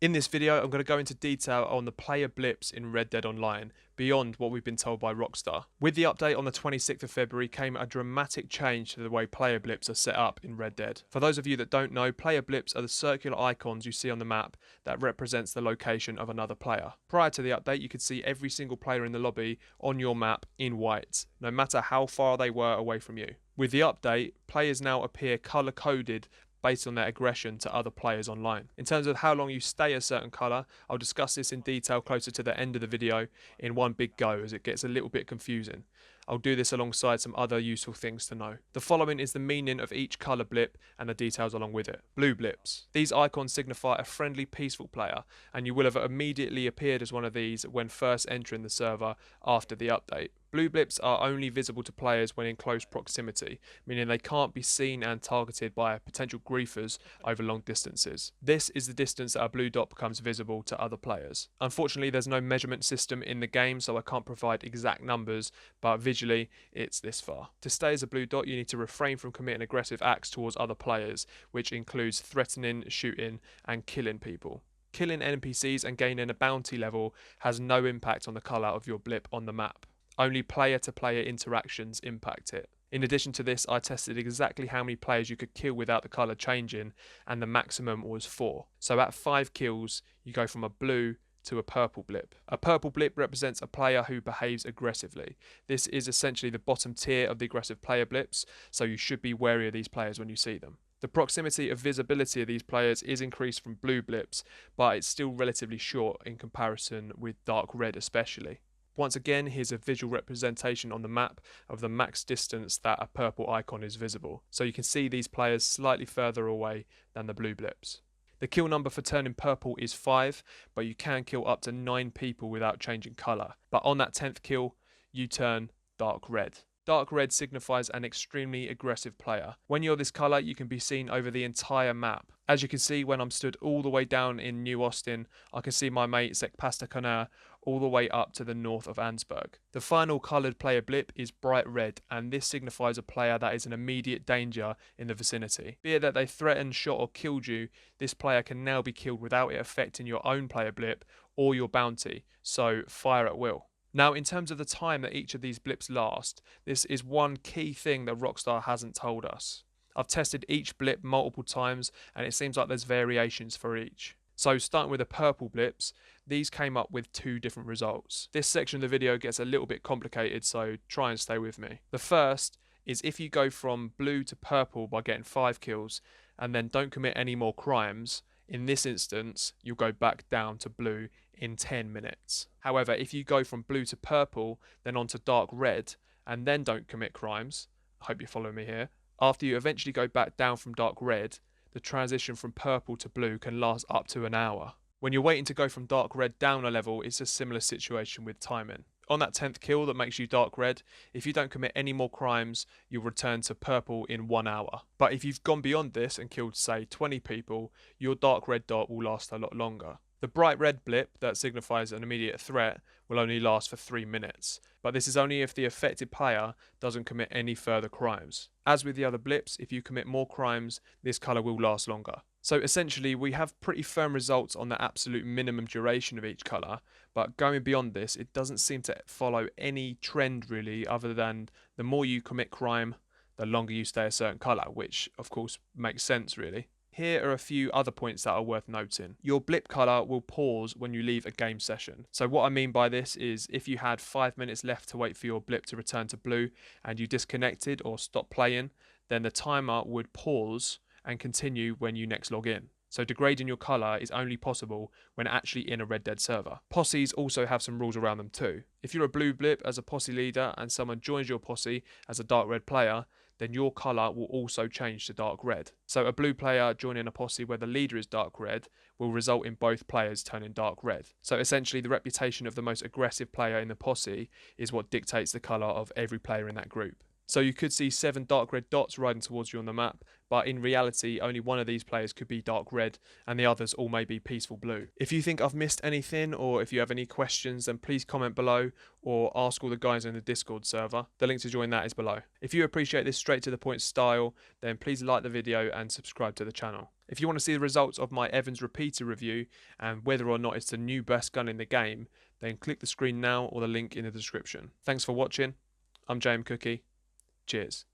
In this video, I'm going to go into detail on the player blips in Red Dead Online, beyond what we've been told by Rockstar. With the update on the 26th of February came a dramatic change to the way player blips are set up in Red Dead. For those of you that don't know, player blips are the circular icons you see on the map that represents the location of another player. Prior to the update, you could see every single player in the lobby on your map in white, no matter how far they were away from you. With the update, players now appear color-coded based on their aggression to other players online. In terms of how long you stay a certain colour, I'll discuss this in detail closer to the end of the video in one big go, as it gets a little bit confusing. I'll do this alongside some other useful things to know. The following is the meaning of each colour blip and the details along with it. Blue blips. These icons signify a friendly, peaceful player, and you will have immediately appeared as one of these when first entering the server after the update. Blue blips are only visible to players when in close proximity, meaning they can't be seen and targeted by potential griefers over long distances. This is the distance that a blue dot becomes visible to other players. Unfortunately, there's no measurement system in the game, so I can't provide exact numbers, but visually, it's this far. To stay as a blue dot, you need to refrain from committing aggressive acts towards other players, which includes threatening, shooting, and killing people. Killing NPCs and gaining a bounty level has no impact on the colour of your blip on the map. Only player-to-player interactions impact it. In addition to this, I tested exactly how many players you could kill without the colour changing, and the maximum was 4. So at 5 kills, you go from a blue to a purple blip. A purple blip represents a player who behaves aggressively. This is essentially the bottom tier of the aggressive player blips, so you should be wary of these players when you see them. The proximity of visibility of these players is increased from blue blips, but it's still relatively short in comparison with dark red especially. Once again, here's a visual representation on the map of the max distance that a purple icon is visible, so you can see these players slightly further away than the blue blips. The kill number for turning purple is 5, but you can kill up to 9 people without changing colour. But on that 10th kill, you turn dark red. Dark red signifies an extremely aggressive player. When you're this colour, you can be seen over the entire map. As you can see, when I'm stood all the way down in New Austin, I can see my mate Pasta all the way up to the north of Ansburg. The final coloured player blip is bright red, and this signifies a player that is in immediate danger in the vicinity. Be it that they threatened, shot or killed you, this player can now be killed without it affecting your own player blip or your bounty, so fire at will. Now, in terms of the time that each of these blips last, this is one key thing that Rockstar hasn't told us. I've tested each blip multiple times, and it seems like there's variations for each. So starting with the purple blips, these came up with 2 different results. This section of the video gets a little bit complicated, so try and stay with me. The first is if you go from blue to purple by getting 5 kills, and then don't commit any more crimes, in this instance, you'll go back down to blue in 10 minutes. However, if you go from blue to purple, then on to dark red, and then don't commit crimes, I hope you're following me here, after you eventually go back down from dark red, the transition from purple to blue can last up to an hour. When you're waiting to go from dark red down a level, it's a similar situation with timing. On that 10th kill that makes you dark red, if you don't commit any more crimes, you'll return to purple in 1 hour. But if you've gone beyond this and killed, say, 20 people, your dark red dot will last a lot longer. The bright red blip that signifies an immediate threat will only last for 3 minutes, but this is only if the affected player doesn't commit any further crimes. As with the other blips, if you commit more crimes, this colour will last longer. So essentially, we have pretty firm results on the absolute minimum duration of each colour, but going beyond this, it doesn't seem to follow any trend really, other than the more you commit crime, the longer you stay a certain colour, which of course makes sense really. Here are a few other points that are worth noting. Your blip colour will pause when you leave a game session. So what I mean by this is if you had 5 minutes left to wait for your blip to return to blue and you disconnected or stopped playing, then the timer would pause and continue when you next log in. So degrading your colour is only possible when actually in a Red Dead server. Posses also have some rules around them too. If you're a blue blip as a posse leader and someone joins your posse as a dark red player, then your colour will also change to dark red. So a blue player joining a posse where the leader is dark red will result in both players turning dark red. So essentially the reputation of the most aggressive player in the posse is what dictates the colour of every player in that group. So you could see 7 dark red dots riding towards you on the map, but in reality only one of these players could be dark red and the others all may be peaceful blue. If you think I've missed anything or if you have any questions, then please comment below or ask all the guys in the Discord server. The link to join that is below. If you appreciate this straight to the point style, then please like the video and subscribe to the channel. If you want to see the results of my Evans repeater review and whether or not it's the new best gun in the game, then click the screen now or the link in the description. Thanks for watching. I'm JmCooKie. Cheers.